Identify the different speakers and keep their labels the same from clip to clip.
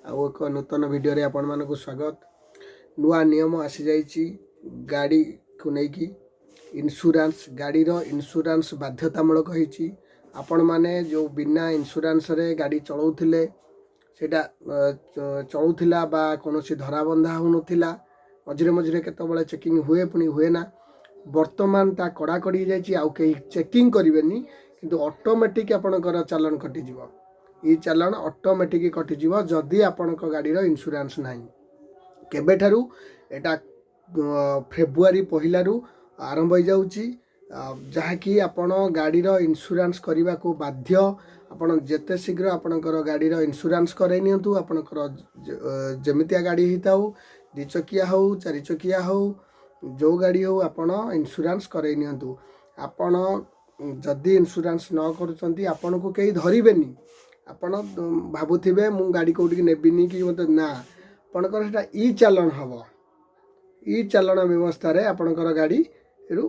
Speaker 1: आउ एक नूतन वीडियो रे आपण मानक स्वागत। नुआ नियम आसी जाइए गाड़ी को लेकिन इन्शुरांस गाड़ी रो इन्शुरांस बाध्यतामूलक होइछि। आपण माने जो बिना इन्शुरांस रे गाड़ी चलाउथिले सेटा चलुथिला बा कोनोसी धराबंधा होनुथिला मझिरे मझिरे केतबेले चेकिंग हुए पुनी हुए ना वर्तमान ता कड़ाकड़ी जाइए आउ कहीं चेकिंग करेनि किंतु ऑटोमेटिक आपणकर चालान कटिज ये चालान ऑटोमेटिक कटिज जदि आपण गाड़ीर इन्शुरांस ना केबेठारू एटा फेब्रुआरी पहिलारू आरंभ हो जाउची जहाँकि आपण गाड़ीर इन्शुरांस करने को बाध्य। आपण जेते शीघ्र आपणकर गाड़ीर इन्शुरांस कराई नियंतु। आपणकर जमितिया गाड़ी होता हो दिचकिया हो चारि चकिया हो जो गाड़ी हो आपण इन्शुरांस कराई नियंतु। आपण जदि इन्शुरांस न करूचंती आपण को कहीं धरिबेनी। आपण भाबुथिबे मु गाड़ी कोठी नेबिनी कि मते ना आपणकर सेटा ई चालान हबो। ई चालान व्यवस्था रे आपणकर गाड़ी रु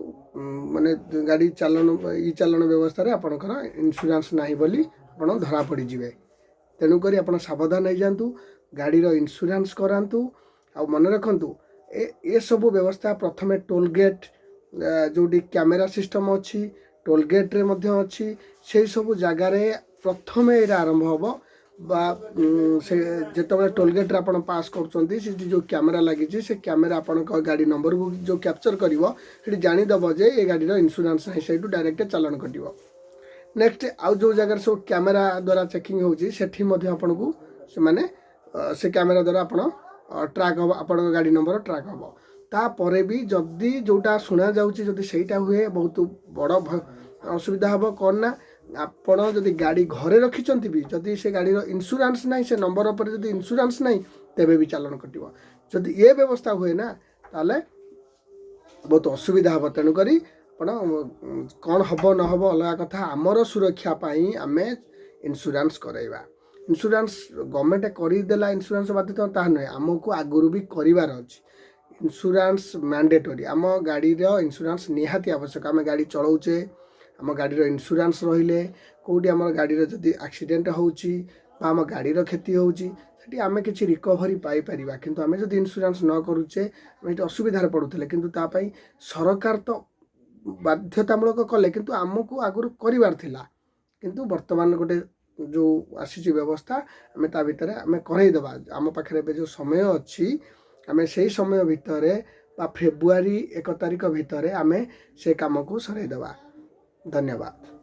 Speaker 1: माने गाड़ी चालान ई चालान व्यवस्था रे आपणकर इन्शुरांस नाही बोली आपण धरा पड़ी जिवे। तेणु करी आपण सावधान हो जातु गाड़ी रो इन्शुरांस करांतु। आ मन रखंतु ए सब व्यवस्था प्रथमे टोल गेट जोडी कैमेरा सिस्टम अच्छी टोल गेट रे मध्य अच्छी से सब जगार प्रथमे ये आरंभ हम बा से जिते टोल गेट रे आपण पास कर जो कैमेरा लगी से कैमेरा आपण गाड़ी नंबर को जो कैप्चर कर जानीदेव जे ये गाड़ी इन्शुरांस नहीं से डायरेक्ट चालान कट। नेक्स्ट आउ जो जगह सब कैमेरा द्वारा चेकिंग होची आपन को से कैमेरा द्वारा आपण ट्रैक हम आपण गाड़ी नंबर ट्रैक हम तापर भी जदि जोटा शुणा जाऊँगी जदि सहीटा हुए बहुत बड़ असुविधा हम कौन ना आपण जदि गाड़ी घरे रखिंट भी जदि से गाड़ी इन्शुरांस ना से नंबर पर जदि इन्शुरांस ना तेबे भी चालान कट। जदि ये व्यवस्था हुए ना ताले बहुत असुविधा हम। तेणुक कौन हम न हम अलग कथा आमर सुरक्षा पाई आमे इन्शुरांस कराइबा। इन्शुरांस गवर्नमेंट करदेला इन्शुरांस बाध्यता ता नुहे आमको आगुरी भी करार अच्छी इन्शुरांस मैंडेटरी। आम गाड़ीर इन्शुरांस निहाती आवश्यक। आम गाड़ी चलाऊे आम गाड़ीर इन्शुरांस रहिले कौटी आम गाड़ीर जदि एक्सीडेंट होची बा आम गाड़ीर क्षति होची सेठी आमे किछि रिकवरी पाई परिबा। किंतु आमे जदि इन्शुरांस न करूचे आमे असुविधार पड़ुथिले किंतु ता पई सरकार तो बाध्यतामूलक कले किंतु आमको आगुरी करिवार थिला किंतु वर्तमान गोटे जो आसी व्यवस्था आमे ता भितर आमे करैदबा। आम पाखरे बे जो समय अच्छी आमे सेही समय भितर बा फेब्रुआरी 1 तारिख भितर आमे से काम को सरैदबा। धन्यवाद।